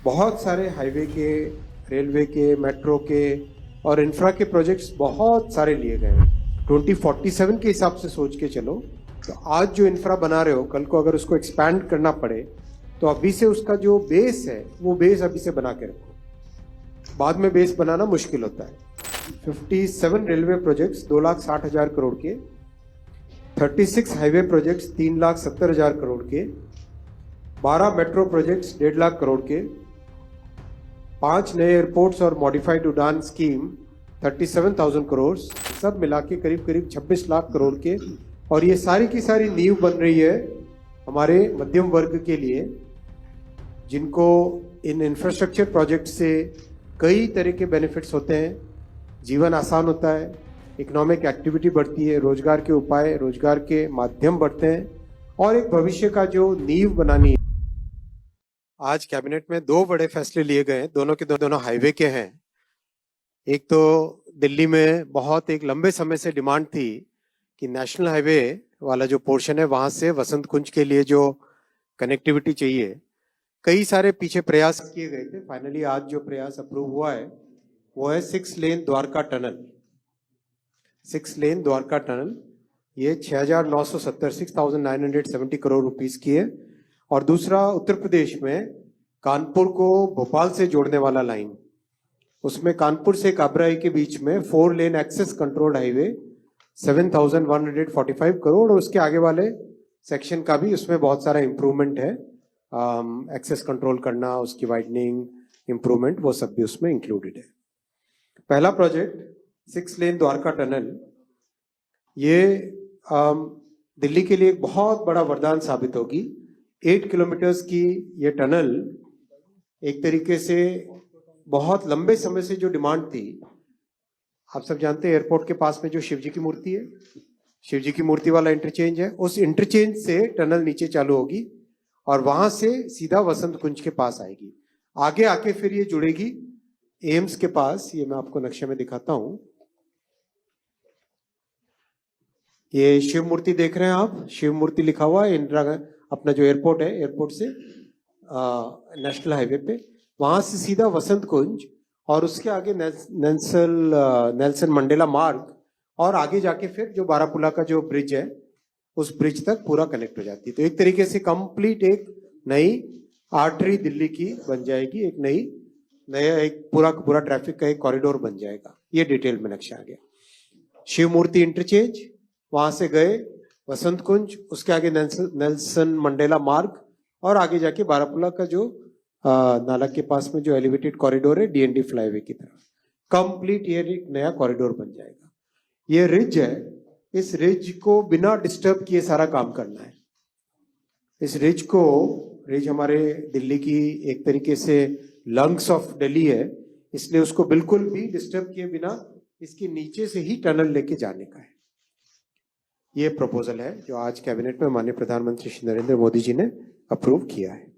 बहुत सारे हाईवे के, रेलवे के, मेट्रो के और इंफ्रा के प्रोजेक्ट्स बहुत सारे लिए गए हैं। 2047 के हिसाब से सोच के चलो तो आज जो इंफ्रा बना रहे हो, कल को अगर उसको एक्सपैंड करना पड़े तो अभी से उसका जो बेस है वो बेस अभी से बना के रखो। बाद में बेस बनाना मुश्किल होता है। 57 रेलवे प्रोजेक्ट्स 2,60,000 करोड़ के, 36 हाईवे प्रोजेक्ट्स 3,70,000 करोड़ के, 12 मेट्रो प्रोजेक्ट्स 1.5 लाख करोड़ के, 5 नए एयरपोर्ट्स और मॉडिफाइड उड़ान स्कीम 37,000 करोड़, सब मिला के करीब करीब 26 लाख करोड़ के। और ये सारी की सारी नींव बन रही है हमारे मध्यम वर्ग के लिए, जिनको इन इंफ्रास्ट्रक्चर प्रोजेक्ट से कई तरह के बेनिफिट्स होते हैं। जीवन आसान होता है, इकोनॉमिक एक्टिविटी बढ़ती है, रोजगार के उपाय, रोजगार के माध्यम बढ़ते हैं और एक भविष्य का जो नींव बनानी है। आज कैबिनेट में 2 बड़े फैसले लिए गए, दोनों के दोनों हाईवे के हैं। एक तो दिल्ली में बहुत एक लंबे समय से डिमांड थी कि नेशनल हाईवे वाला जो पोर्शन है वहां से वसंत कुंज के लिए जो कनेक्टिविटी चाहिए, कई सारे पीछे प्रयास किए गए थे। फाइनली आज जो प्रयास अप्रूव हुआ है वो है 6 लेन द्वारका टनल। 6 लेन द्वारका टनल ये 6,970 करोड़ रुपीस की है। और दूसरा उत्तर प्रदेश में कानपुर को भोपाल से जोड़ने वाला लाइन, उसमें कानपुर से काबराई के बीच में 4 lane access controlled highway 7,145 crore, और उसके आगे वाले सेक्शन का भी उसमें बहुत सारा इंप्रूवमेंट है। एक्सेस कंट्रोल करना, उसकी वाइडनिंग, इंप्रूवमेंट, वो सब भी उसमें इंक्लूडेड है। पहला प्रोजेक्ट 6 लेन द्वारका टनल, ये दिल्ली के लिए एक बहुत बड़ा वरदान साबित होगी। 8 किलोमीटर्स की ये टनल एक तरीके से बहुत लंबे समय से जो डिमांड थी, आप सब जानते हैं एयरपोर्ट के पास में जो शिव जी की मूर्ति है, शिव जी की मूर्ति वाला इंटरचेंज है, उस इंटरचेंज से टनल नीचे चालू होगी और वहां से सीधा वसंत कुंज के पास आएगी। आगे आके फिर ये जुड़ेगी एम्स के पास। ये मैं आपको नक्शे में दिखाता हूं। ये शिव मूर्ति देख रहे हैं आप, शिव मूर्ति लिखा हुआ है इंदिरा, अपना जो एयरपोर्ट है, एयरपोर्ट से नेशनल हाईवे पे, वहां से सीधा वसंत कुंज और उसके आगे नेल्सन मंडेला मार्ग, और आगे जाके फिर जो बारापुला का जो ब्रिज है उस ब्रिज तक पूरा कनेक्ट हो जाती है। तो एक तरीके से कंप्लीट एक नई आर्टरी दिल्ली की बन जाएगी, एक नया एक पूरा ट्रैफिक का एक कॉरिडोर बन जाएगा। ये डिटेल में नक्शा आ गया। शिव मूर्ति इंटरचेंज, वहां से गए वसंत कुंज, उसके आगे नेल्सन मंडेला मार्ग और आगे जाके बारापुला का जो नाला के पास में जो एलिवेटेड कॉरिडोर है डीएनडी फ्लाईवे की तरफ, कंप्लीट ये एक नया कॉरिडोर बन जाएगा। ये रिज है, इस रिज को बिना डिस्टर्ब किए सारा काम करना है। इस रिज हमारे दिल्ली की एक तरीके से लंग्स ऑफ दिल्ली है, इसलिए उसको बिल्कुल भी डिस्टर्ब किए बिना इसके नीचे से ही टनल लेके जाने का है। ये प्रपोजल है जो आज कैबिनेट में माननीय प्रधानमंत्री श्री नरेंद्र मोदी जी ने अप्रूव किया है।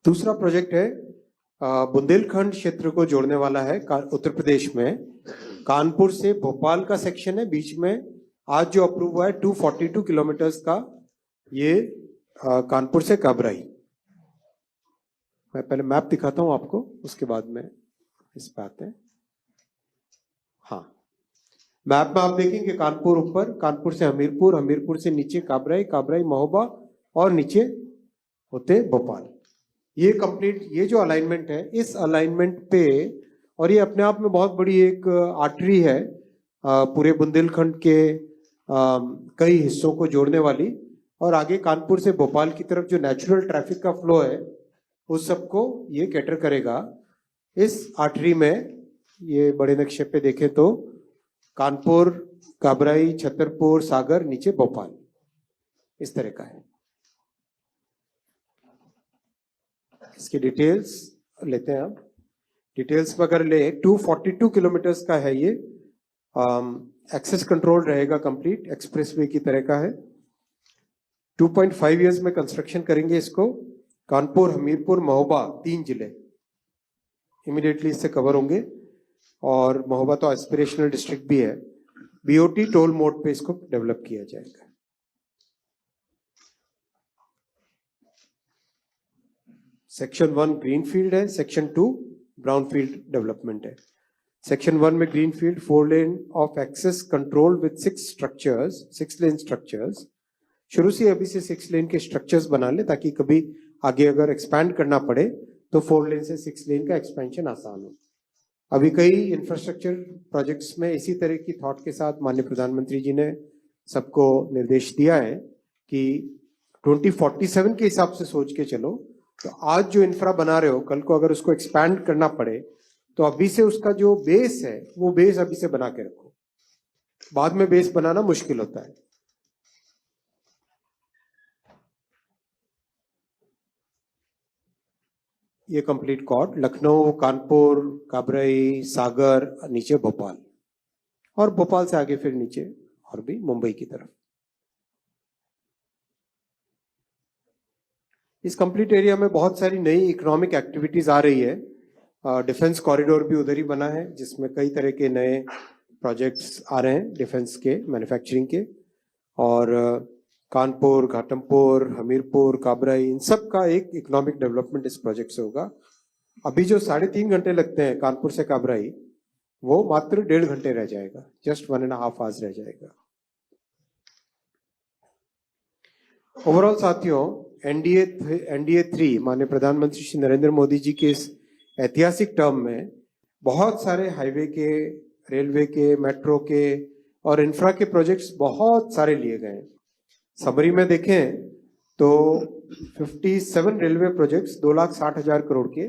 दूसरा प्रोजेक्ट है बुंदेलखंड क्षेत्र को जोड़ने वाला है उत्तर प्रदेश में। कानपुर से भोपाल का सेक्शन है बीच में, आज जो अप्रूव हुआ है 242 किलोमीटर्स का, ये कानपुर से काबराई। मैं पहले मैप दिखाता हूं आपको, उसके बाद में इस पे आते हैं। हाँ, मैप में आप देखेंगे कानपुर ऊपर, कानपुर से हमीरपुर, हमीरपुर से नीचे काबराई, काबराई महोबा और नीचे होते भोपाल। ये कंप्लीट, ये जो अलाइनमेंट है, इस अलाइनमेंट पे, और ये अपने आप में बहुत बड़ी एक आर्टरी है पूरे बुंदेलखंड के कई हिस्सों को जोड़ने वाली, और आगे कानपुर से भोपाल की तरफ जो नेचुरल ट्रैफिक का फ्लो है उस सबको ये कैटर करेगा। इस आर्टरी में ये बड़े नक्शे पे देखें तो कानपुर, काबराई, छतरपुर, सागर, नीचे भोपाल, इस तरह का है। इसकी डिटेल्स लेते हैं आप। डिटेल्स अगर ले, 242 किलोमीटर्स का है ये, एक्सेस कंट्रोल रहेगा, कंप्लीट एक्सप्रेसवे की तरह का है। 2.5 इयर्स में कंस्ट्रक्शन करेंगे इसको। कानपुर, हमीरपुर, महोबा 3 जिले इमीडिएटली इससे कवर होंगे, और महोबा तो एस्पिरेशनल डिस्ट्रिक्ट भी है। बीओटी टोल मोड पे इसको डेवलप किया जाएगा। सेक्शन 1 ग्रीन फील्ड है, सेक्शन 2 ब्राउन फील्ड डेवलपमेंट है। सेक्शन 1 में green field 4 lane of access control with 6 lane structures. शुरू से अभी से 6 लेन के स्ट्रक्चर्स बना ले ताकि कभी आगे अगर एक्सपैंड करना पड़े तो 4 लेन से 6 लेन का एक्सपेंशन आसान हो। अभी कई इंफ्रास्ट्रक्चर प्रोजेक्ट्स में इसी तरह की थॉट के साथ माननीय प्रधानमंत्री जी ने सबको निर्देश दिया है कि 2047 के हिसाब से सोच के चलो। तो आज जो इंफ्रा बना रहे हो, कल को अगर उसको एक्सपैंड करना पड़े तो अभी से उसका जो बेस है वो बेस अभी से बना के रखो, बाद में बेस बनाना मुश्किल होता है। ये कंप्लीट कॉर्ड लखनऊ, कानपुर, काबरई, सागर, नीचे भोपाल, और भोपाल से आगे फिर नीचे और भी मुंबई की तरफ। इस कंप्लीट एरिया में बहुत सारी नई इकोनॉमिक एक्टिविटीज आ रही है। डिफेंस कॉरिडोर भी उधर ही बना है जिसमें कई तरह के नए प्रोजेक्ट्स आ रहे हैं डिफेंस के, मैन्युफैक्चरिंग के। और कानपुर, घाटमपुर, हमीरपुर, काबराई, इन सब का एक इकोनॉमिक डेवलपमेंट इस प्रोजेक्ट से होगा। अभी जो 3.5 घंटे लगते हैं कानपुर से काबराई, वो मात्र 1.5 घंटे रह जाएगा, जस्ट 1.5 आवर्स रह जाएगा। ओवरऑल साथियों, एनडीए 3 माननीय प्रधानमंत्री श्री नरेंद्र मोदी जी के इस ऐतिहासिक टर्म में बहुत सारे हाईवे के, रेलवे के, मेट्रो के और इंफ्रा के प्रोजेक्ट्स बहुत सारे लिए गए हैं। समरी में देखें तो 57 रेलवे प्रोजेक्ट्स 2,60,000 करोड़ के,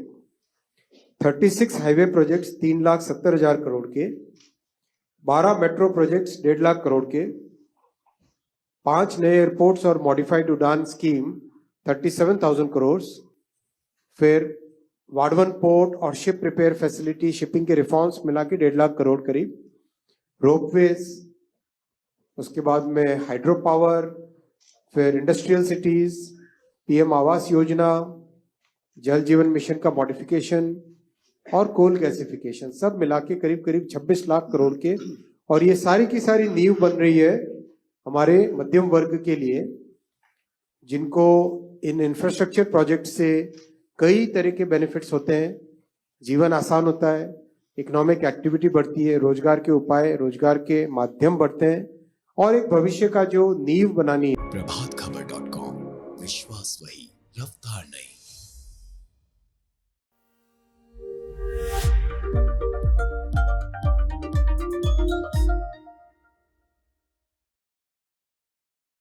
36 हाईवे प्रोजेक्ट्स 3,70,000 करोड़ के, 12 मेट्रो प्रोजेक्ट्स 1.5 लाख करोड़ के, 5 नए एयरपोर्ट्स और मॉडिफाइड उड़ान स्कीम 37,000 करोड़, फिर वाडवन पोर्ट और शिप रिपेयर फैसिलिटी, शिपिंग के रिफॉर्म्स मिला के 1.5 लाख करोड़ करीब, रोपवेज, उसके बाद में हाइड्रो पावर, फिर industrial cities, PM Awas Yojana, जल जीवन मिशन का मॉडिफिकेशन और कोल गैसिफिकेशन, सब मिला के करीब करीब 26 लाख करोड़ के। और ये सारी की सारी नींव बन रही है हमारे मध्यम वर्ग के लिए, जिनको इन इंफ्रास्ट्रक्चर प्रोजेक्ट से कई तरह के बेनिफिट्स होते हैं। जीवन आसान होता है, इकोनॉमिक एक्टिविटी बढ़ती है, रोजगार के उपाय, रोजगार के माध्यम बढ़ते हैं और एक भविष्य का जो नींव बनानी है। प्रभात